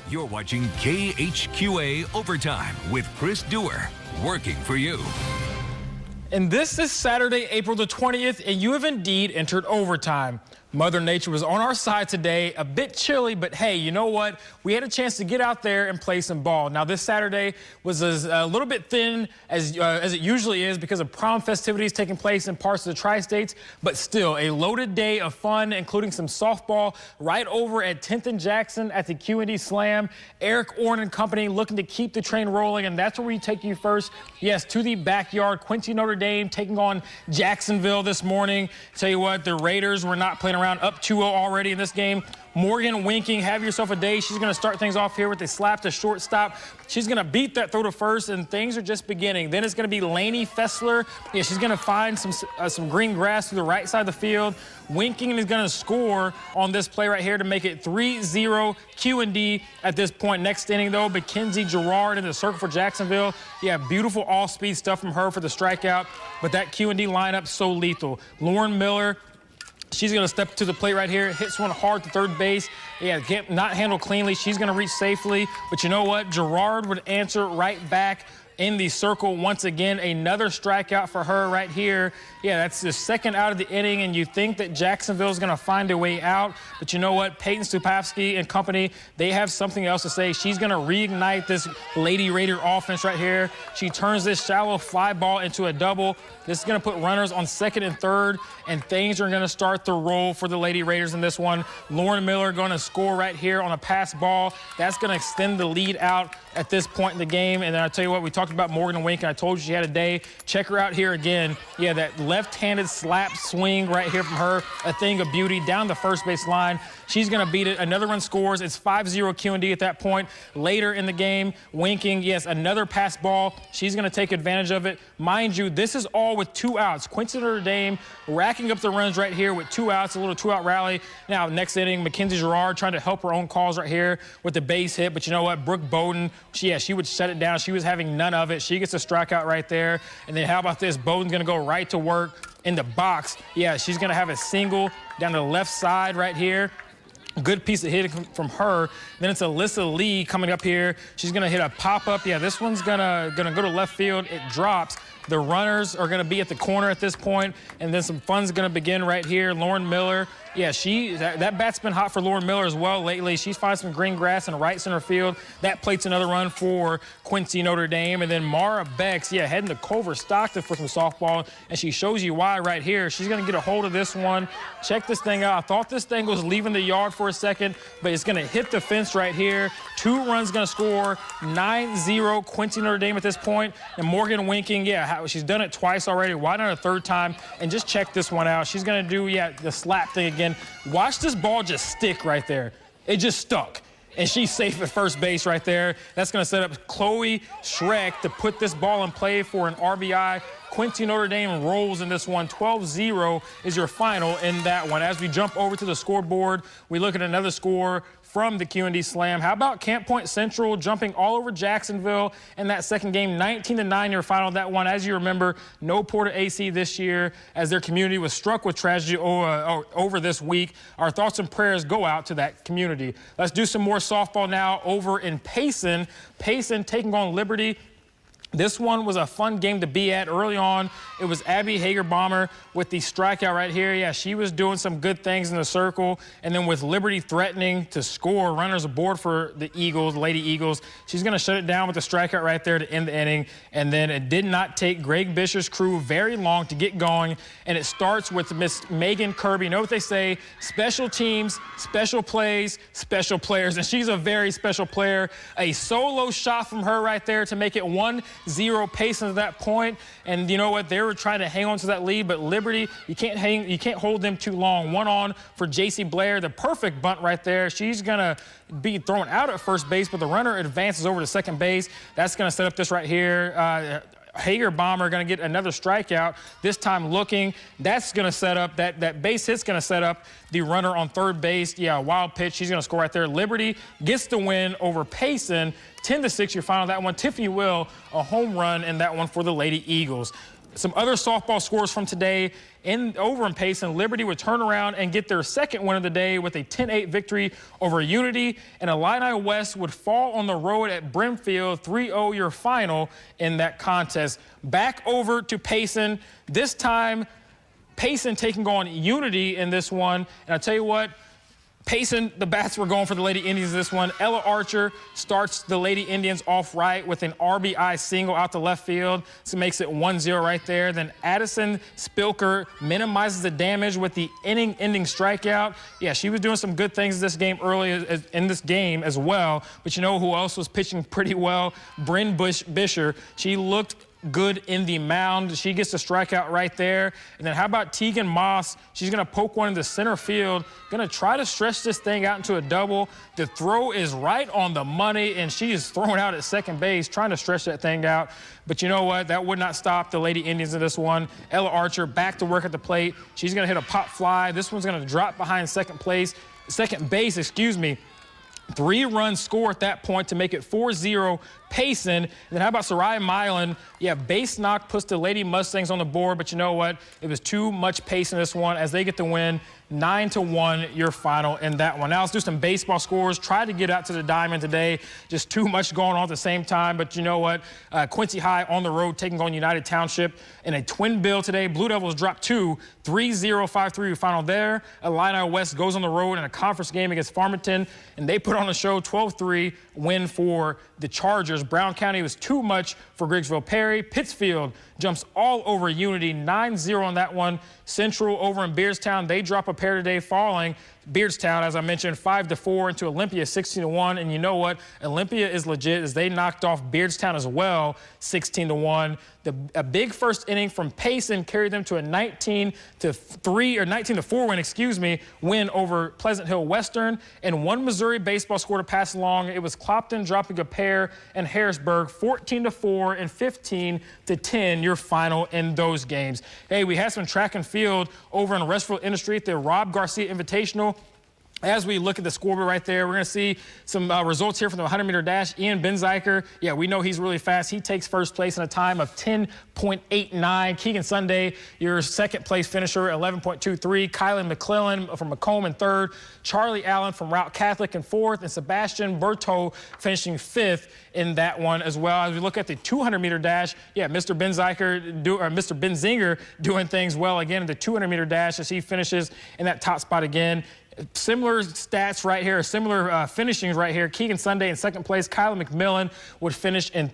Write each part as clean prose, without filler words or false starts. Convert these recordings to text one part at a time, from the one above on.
You're watching KHQA Overtime with Chris Dewar, working for you. And this is Saturday, April the 20th, and you have indeed entered overtime. Mother Nature was on our side today, a bit chilly, but hey, you know what? We had a chance to get out there and play some ball. Now, this Saturday was a little bit thin as it usually is because of prom festivities taking place in parts of the tri-states, but still a loaded day of fun, including some softball right over at 10th and Jackson at the Q&D Slam. Eric Orn and company looking to keep the train rolling, and that's where we take you first. Yes, to the backyard. Quincy Notre Dame taking on Jacksonville this morning. Tell you what, the Raiders were not playing around, up 2-0 already in this game. Morgan Winking, have yourself a day. She's going to start things off here with a slap to shortstop. She's going to beat that throw to first, and things are just beginning. Then it's going to be Lainey Fessler. Yeah, she's going to find some green grass to the right side of the field. Winking is going to score on this play right here to make it 3-0 Q&D at this point. Next inning, though, Mackenzie Gerard in the circle for Jacksonville. Yeah, beautiful all-speed stuff from her for the strikeout, but that Q&D lineup so lethal. Lauren Miller, she's going to step to the plate right here, hits one hard to third base. Yeah, not handled cleanly. She's going to reach safely. But you know what? Gerard would answer right back in the circle once again. Another strikeout for her right here. Yeah, that's the second out of the inning, and you think that Jacksonville is going to find a way out. But you know what? Peyton Stupavsky and company, they have something else to say. She's going to reignite this Lady Raider offense right here. She turns this shallow fly ball into a double. This is going to put runners on second and third, and things are going to start to roll for the Lady Raiders in this one. Lauren Miller going to score right here on a pass ball. That's going to extend the lead out at this point in the game. And then I'll tell you what, we talked about Morgan Winking. I told you she had a day. Check her out here again. Yeah, that left-handed slap swing right here from her, a thing of beauty down the first base line. She's going to beat it. Another run scores. It's 5-0 Q&D at that point. Later in the game, Winking, yes, another pass ball. She's going to take advantage of it. Mind you, this is all with 2 outs. Quincy Notre Dame racking up the runs right here with 2 outs, a little 2-out rally. Now, next inning, Mackenzie Gerard trying to help her own cause right here with the base hit. But you know what? Brooke Bowden, she would shut it down. She was having none of it. She gets a strikeout right there. And then how about this? Bowden's going to go right to work in the box. Yeah, she's going to have a single down the left side right here. Good piece of hitting from her. Then it's Alyssa Lee coming up here. She's going to hit a pop-up. Yeah, this one's gonna go to left field. It drops. The runners are going to be at the corner at this point, and then some fun's going to begin right here. Lauren Miller, yeah, that bat's been hot for Lauren Miller as well lately. She's finding some green grass in right center field. That plates another run for Quincy Notre Dame. And then Mara Becks, yeah, heading to Culver Stockton for some softball, and she shows you why right here. She's going to get a hold of this one. Check this thing out. I thought this thing was leaving the yard for a second, but it's going to hit the fence right here. 2 runs going to score, 9-0 Quincy Notre Dame at this point. And Morgan Winking, yeah, she's done it twice already. Why not a third time? And just check this one out. She's going to do, yeah, the slap thing again. Watch this ball just stick right there. It just stuck. And she's safe at first base right there. That's going to set up Chloe Schreck to put this ball in play for an RBI. Quincy Notre Dame rolls in this one. 12-0 is your final in that one. As we jump over to the scoreboard, we look at another score from the Q&D Slam. How about Camp Point Central jumping all over Jacksonville in that second game? 19-9 your final that one. As you remember, no Porter AC this year as their community was struck with tragedy over this week. Our thoughts and prayers go out to that community. Let's do some more softball now over in Payson. Payson taking on Liberty. This one was a fun game to be at early on. It was Abby Hager-Bomber with the strikeout right here. Yeah, she was doing some good things in the circle. And then with Liberty threatening to score runners aboard for the Eagles, Lady Eagles, she's going to shut it down with the strikeout right there to end the inning. And then it did not take Greg Bisher's crew very long to get going. And it starts with Miss Megan Kirby. You know what they say? Special teams, special plays, special players. And she's a very special player. A solo shot from her right there to make it 1-0 Payson at that point. And you know what? They were trying to hang on to that lead, but Liberty, you can't hold them too long. 1 on for JC Blair, the perfect bunt right there. She's gonna be thrown out at first base, but the runner advances over to second base. That's gonna set up this right here. Hager-Bomber going to get another strikeout, this time looking. That's going to set up, that base hit's going to set up the runner on third base. Yeah, wild pitch. She's going to score right there. Liberty gets the win over Payson. 10-6 your final that one. Tiffany Will, a home run in that one for the Lady Eagles. Some other softball scores from today over in Payson. Liberty would turn around and get their second win of the day with a 10-8 victory over Unity. And Illini West would fall on the road at Brimfield, 3-0 your final in that contest. Back over to Payson. This time, Payson taking on Unity in this one. And I'll tell you what, Payson, the bats were going for the Lady Indians this one. Ella Archer starts the Lady Indians off right with an RBI single out to left field. So makes it 1-0 right there. Then Addison Spilker minimizes the damage with the inning-ending strikeout. Yeah, she was doing some good things this game in this game as well. But you know who else was pitching pretty well? Bryn Bisher. She looked good in the mound. She gets the strikeout right there. And then how about Tegan Moss? She's going to poke one in the center field. Going to try to stretch this thing out into a double. The throw is right on the money, and she is throwing out at second base, trying to stretch that thing out. But you know what? That would not stop the Lady Indians in this one. Ella Archer back to work at the plate. She's going to hit a pop fly. This one's going to drop behind second base, 3-run score at that point to make it 4-0 Payson. And then how about Soraya Milan? Yeah, base knock puts the Lady Mustangs on the board, but you know what? It was too much pace in this one as they get the win. 9-1 your final in that one. Now let's do some baseball scores. Tried to get out to the diamond today. Just too much going on at the same time. But you know what? Quincy High on the road taking on United Township in a twin bill today. Blue Devils drop 2, 3-0, 5-3 your final there. Illini West goes on the road in a conference game against Farmington, and they put on a show, 12-3 win for the Chargers. Brown County was too much for Griggsville Perry. Pittsfield jumps all over Unity, 9-0 on that one. Central over in Beardstown, they drop a pair today, falling Beardstown, as I mentioned, 5-4 into Olympia, 16-1. And you know what? Olympia is legit as they knocked off Beardstown as well, 16-1. A big first inning from Payson carried them to a 19-4 win over Pleasant Hill Western. And one Missouri baseball score to pass along. It was Clopton dropping a pair and Harrisburg, 14-4 and 15-10 your final in those games. Hey, we had some track and field over in Restville Industry at the Rob Garcia Invitational. As we look at the scoreboard right there, we're going to see some results here from the 100-meter dash. Ian Benziker, yeah, we know he's really fast. He takes first place in a time of 10.89. Keegan Sunday, your second-place finisher, 11.23. Kylan McClellan from Macomb in third. Charlie Allen from Route Catholic in fourth. And Sebastian Berto finishing fifth in that one as well. As we look at the 200-meter dash, yeah, Mr. Benzinger doing things well again in the 200-meter dash as he finishes in that top spot again. Similar stats right here, similar finishings right here. Keegan Sunday in second place. Kylan McMillan would finish in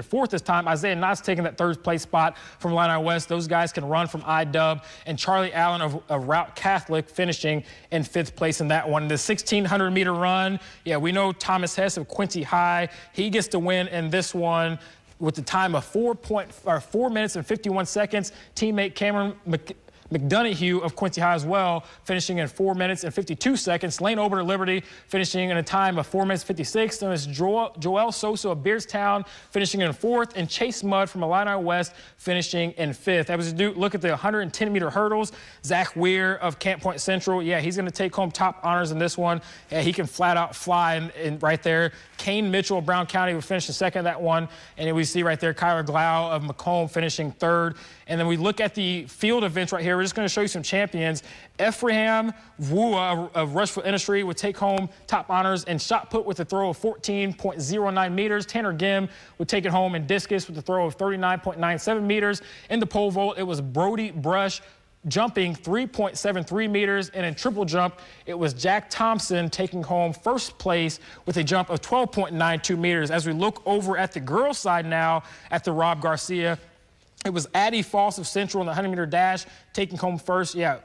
fourth this time. Isaiah Knott's taking that third place spot from Illini West. Those guys can run from IDub. And Charlie Allen of Route Catholic finishing in fifth place in that one. The 1,600-meter run, yeah, we know Thomas Hess of Quincy High. He gets the win in this one with the time of 4 minutes and 51 seconds. Teammate Cameron McDonough of Quincy High as well, finishing in 4 minutes and 52 seconds. Lane Ober to Liberty finishing in a time of 4 minutes 56. Then it's Joel Sosa of Beardstown finishing in fourth, and Chase Mudd from Illini West finishing in fifth. As we look at the 110-meter hurdles, Zach Weir of Camp Point Central, yeah, he's going to take home top honors in this one. Yeah, he can flat out fly in right there. Kane Mitchell of Brown County would finish in second in that one. And then we see right there Kyler Glau of Macomb finishing third. And then we look at the field events right here. We're just going to show you some champions. Ephraim Wua of Rushville Industry would take home top honors in shot put with a throw of 14.09 meters. Tanner Gim would take it home in discus with a throw of 39.97 meters. In the pole vault, it was Brody Brush jumping 3.73 meters. And in triple jump, it was Jack Thompson taking home first place with a jump of 12.92 meters. As we look over at the girls' side now at the Rob Garcia, it was Addie Foss of Central in the 100-meter dash taking home first. Yeah,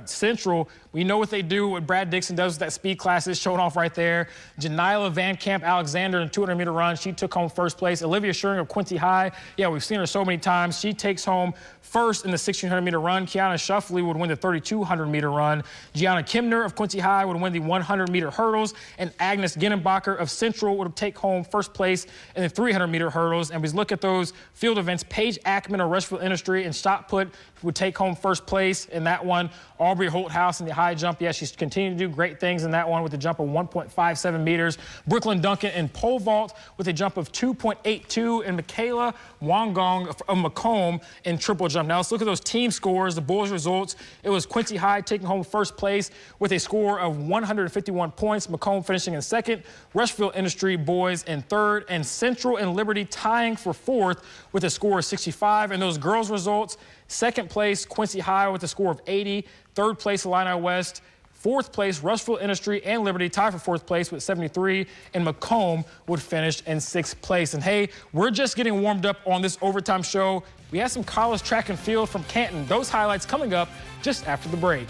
Central, we know what they do, what Brad Dixon does with that speed classes, showing off right there. Janila Van Camp Alexander in the 200-meter run, she took home first place. Olivia Schuring of Quincy High, yeah, we've seen her so many times. She takes home first in the 1,600-meter run. Kiana Shuffley would win the 3,200-meter run. Gianna Kimner of Quincy High would win the 100-meter hurdles. And Agnes Ginnenbacher of Central would take home first place in the 300-meter hurdles. And we look at those field events. Paige Ackman Beckman of Rushville Industry, and shot put would take home first place in that one. Aubrey Holthouse in the high jump. Yeah, she's continuing to do great things in that one with a jump of 1.57 meters. Brooklyn Duncan in pole vault with a jump of 2.82, and Michaela Wangong of Macomb in triple jump. Now let's look at those team scores, the boys' results. It was Quincy High taking home first place with a score of 151 points. Macomb finishing in second. Rushville Industry boys in third, and Central and Liberty tying for fourth with a score of 65. And those girls' results, second place Quincy High with a score of 80. Third place Illini West. Fourth place, Rushville Industry and Liberty tied for fourth place with 73, and Macomb would finish in sixth place. And hey, we're just getting warmed up on this overtime show. We have some college track and field from Canton. Those highlights coming up just after the break.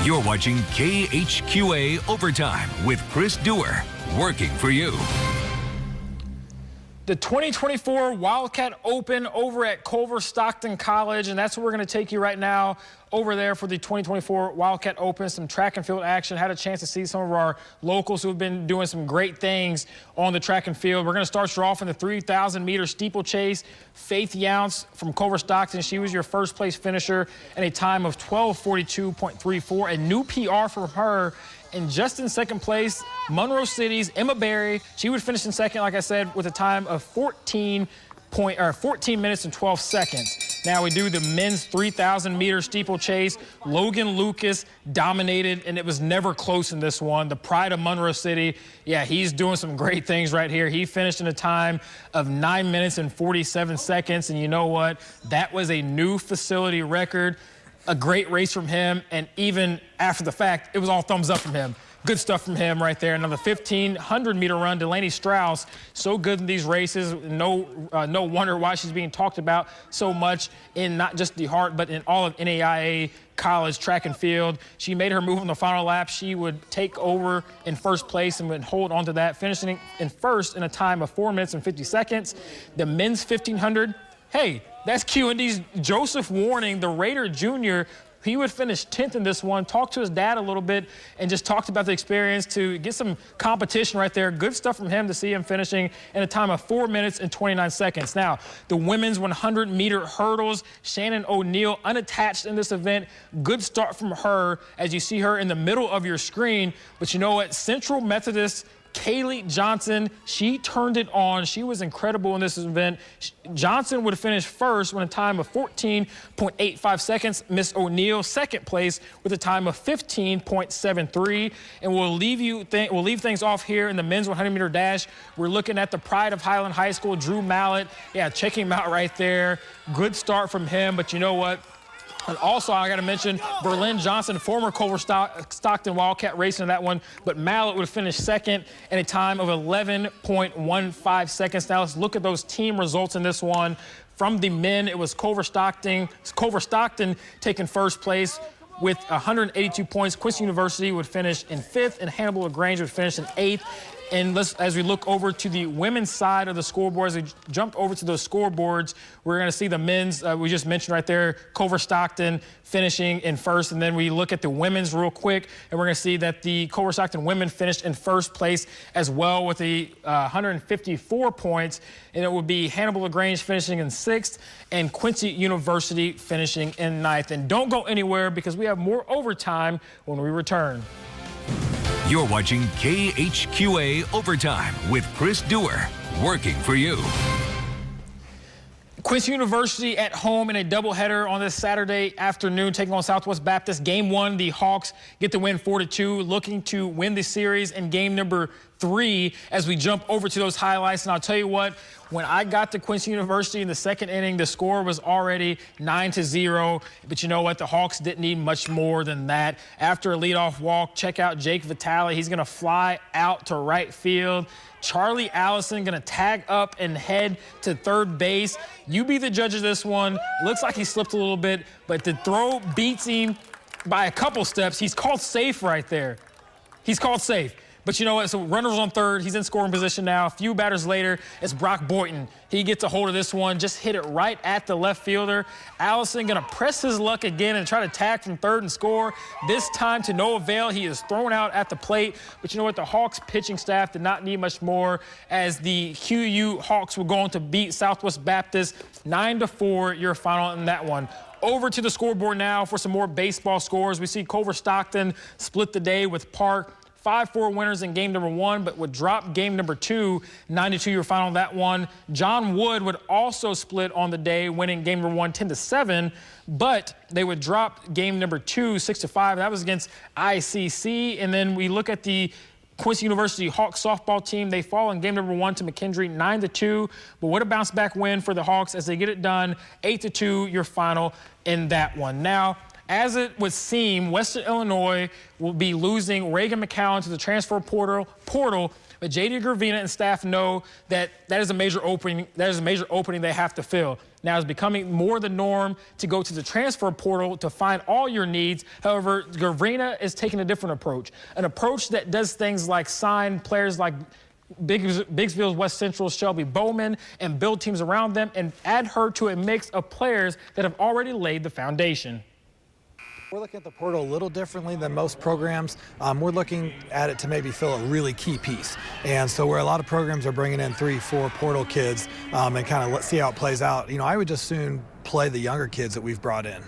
You're watching KHQA Overtime with Chris Dewar, working for you. The 2024 Wildcat Open over at Culver Stockton College, and that's where we're going to take you right now over there for the 2024 Wildcat Open. Some track and field action. Had a chance to see some of our locals who have been doing some great things on the track and field. We're going to start you off in the 3,000-meter steeplechase. Faith Younce from Culver Stockton, she was your first place finisher in a time of 12:42.34, a new PR for her. And just in second place, Monroe City's Emma Berry. She would finish in second, like I said, with a time of 14 minutes and 12 seconds. Now we do the men's 3,000-meter steeplechase. Logan Lucas dominated, and it was never close in this one. The pride of Monroe City, yeah, he's doing some great things right here. He finished in a time of 9 minutes and 47 seconds, and you know what? That was a new facility record. A great race from him, and even after the fact, it was all thumbs up from him. Good stuff from him right there. And on the 1,500-meter run, Delaney Strauss, so good in these races. No wonder why she's being talked about so much in not just the Hart, but in all of NAIA college track and field. She made her move on the final lap. She would take over in first place and would hold on to that, finishing in first in a time of 4 minutes and 50 seconds. The men's 1,500, hey, that's Q&D's Joseph Warning, the Raider Jr. He would finish 10th in this one, talked to his dad a little bit, and just talked about the experience to get some competition right there. Good stuff from him to see him finishing in a time of 4 minutes and 29 seconds. Now, the women's 100-meter hurdles, Shannon O'Neill unattached in this event. Good start from her as you see her in the middle of your screen. But you know what? Central Methodist Kaylee Johnson, she turned it on. She was incredible in this event. Johnson would finish first with a time of 14.85 seconds. Miss O'Neill, second place with a time of 15.73. And we'll leave things off here in the men's 100-meter dash. We're looking at the pride of Highland High School, Drew Mallett. Yeah, check him out right there. Good start from him, but you know what? And also, I got to mention Berlin Johnson, former Culver Stockton Wildcat racing in that one, but Mallett would finish second in a time of 11.15 seconds. Now let's look at those team results in this one. From the men, it was Culver Stockton taking first place with 182 points. Quincy University would finish in fifth, and Hannibal LaGrange would finish in eighth. And as we look over to the women's side of the scoreboards, we jumped over to those scoreboards. We're going to see the men's, we just mentioned right there, Culver Stockton finishing in first. And then we look at the women's real quick, and we're going to see that the Culver Stockton women finished in first place as well with the 154 points. And it would be Hannibal LaGrange finishing in sixth, and Quincy University finishing in ninth. And don't go anywhere, because we have more overtime when we return. You're watching KHQA Overtime with Chris Dewar, working for you. Quincy University at home in a doubleheader on this Saturday afternoon, taking on Southwest Baptist. Game one, the Hawks get the win 4-2, looking to win the series in game number 3 as we jump over to those highlights. And I'll tell you what, when I got to Quincy University in the second inning, the score was already 9-0. But you know what? The Hawks didn't need much more than that. After a leadoff walk, check out Jake Vitale. He's going to fly out to right field. Charlie Allison going to tag up and head to third base. You be the judge of this one. Looks like he slipped a little bit, but the throw beats him by a couple steps. He's called safe right there. He's called safe. But you know what? So runners on third. He's in scoring position now. A few batters later, it's Brock Boynton. He gets a hold of this one, just hit it right at the left fielder. Allison going to press his luck again and try to tag from third and score. This time to no avail. He is thrown out at the plate. But you know what? The Hawks pitching staff did not need much more, as the QU Hawks were going to beat Southwest Baptist 9-4, your final in that one. Over to the scoreboard now for some more baseball scores. We see Culver Stockton split the day with Park. 5-4 winners in game number 1, but would drop game number 2, 9-2 your final in that one. John Wood would also split on the day, winning game number 1, 10-7, but they would drop game number 2, 6-5. That was against ICC. And then we look at the Quincy University Hawks softball team. They fall in game number 1 to McKendree 9-2, but what a bounce back win for the Hawks as they get it done, 8-2 your final in that one. Now, as it would seem, Western Illinois will be losing Reagan McCowan to the transfer portal, but J.D. Gravina and staff know that is a major opening. That is a major opening they have to fill. Now it's becoming more the norm to go to the transfer portal to find all your needs. However, Gravina is taking a different approach, an approach that does things like sign players like Biggsville's West Central's Shelby Bowman and build teams around them and add her to a mix of players that have already laid the foundation. We're looking at the portal a little differently than most programs. We're looking at it to maybe fill a really key piece. And so where a lot of programs are bringing in 3-4 portal kids and kind of see how it plays out, you know, I would just soon play the younger kids that we've brought in.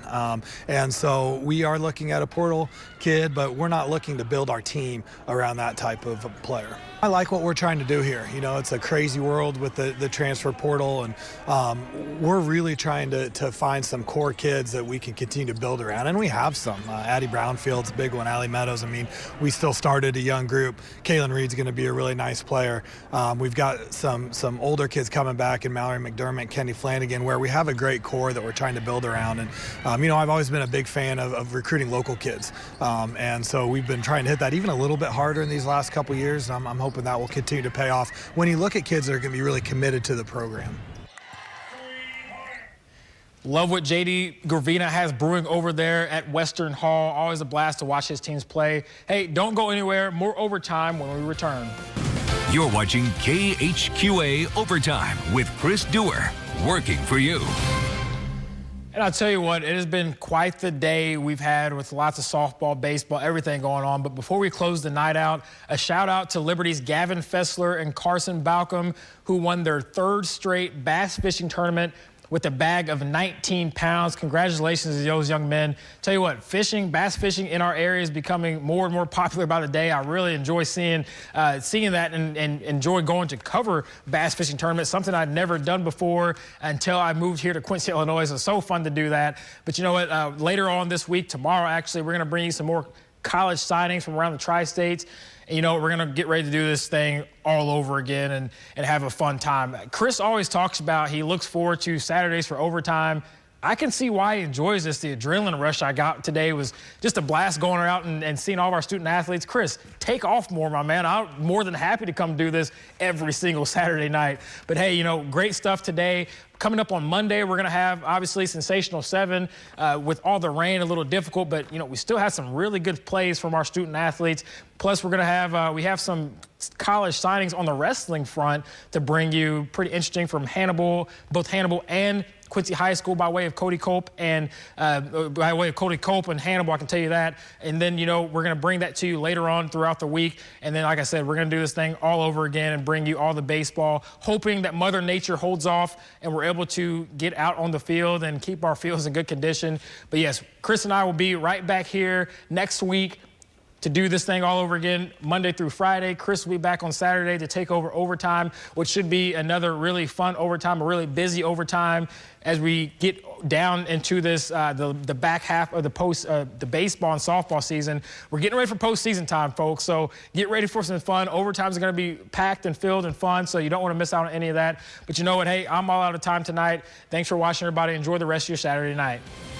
And so we are looking at a portal kid, but we're not looking to build our team around that type of a player. I like what we're trying to do here. You know, it's a crazy world with the transfer portal, and we're really trying to find some core kids that we can continue to build around, and we have some. Addie Brownfield's a big one, Allie Meadows. I mean, we still started a young group. Kaylin Reed's going to be a really nice player. We've got some older kids coming back in Mallory McDermott, Kenny Flanagan, where we have a great core that we're trying to build around. And, you know, I've always been a big fan of recruiting local kids. And so we've been trying to hit that even a little bit harder in these last couple years. And I'm hoping that will continue to pay off when you look at kids that are going to be really committed to the program. Love what J.D. Gravina has brewing over there at Western Hall. Always a blast to watch his teams play. Hey, don't go anywhere. More overtime when we return. You're watching KHQA Overtime with Chris Dewar, working for you. And I'll tell you what, it has been quite the day we've had with lots of softball, baseball, everything going on. But before we close the night out, a shout out to Liberty's Gavin Fessler and Carson Balcom, who won their 3rd straight bass fishing tournament with a bag of 19 pounds. Congratulations to those young men. Tell you what, bass fishing in our area is becoming more and more popular by the day. I really enjoy seeing that and enjoy going to cover bass fishing tournaments, something I'd never done before until I moved here to Quincy, Illinois. It's so fun to do that. But you know what, later on this week, tomorrow actually, we're gonna bring you some more college signings from around the tri-states. And you know, we're going to get ready to do this thing all over again and have a fun time. Chris always talks about he looks forward to Saturdays for overtime. I can see why he enjoys this. The adrenaline rush I got today was just a blast going out and seeing all of our student athletes. Chris, take off more, my man. I'm more than happy to come do this every single Saturday night. But hey, you know, great stuff today. Coming up on Monday, we're going to have, obviously, Sensational 7. With all the rain, a little difficult, but, you know, we still have some really good plays from our student athletes. Plus, we're going to have, we have some college signings on the wrestling front to bring you, pretty interesting, from Hannibal, both Hannibal and Quincy High School by way of Cody Cope and Hannibal, I can tell you that. And then, you know, we're going to bring that to you later on throughout the week. And then, like I said, we're going to do this thing all over again and bring you all the baseball, hoping that Mother Nature holds off and we're able to get out on the field and keep our fields in good condition. But yes, Chris and I will be right back here next week to do this thing all over again, Monday through Friday. Chris will be back on Saturday to take over overtime, which should be another really fun overtime, a really busy overtime as we get down into this, the back half of the baseball and softball season. We're getting ready for postseason time, folks, so get ready for some fun. Overtimes are going to be packed and filled and fun, so you don't want to miss out on any of that. But you know what? Hey, I'm all out of time tonight. Thanks for watching, everybody. Enjoy the rest of your Saturday night.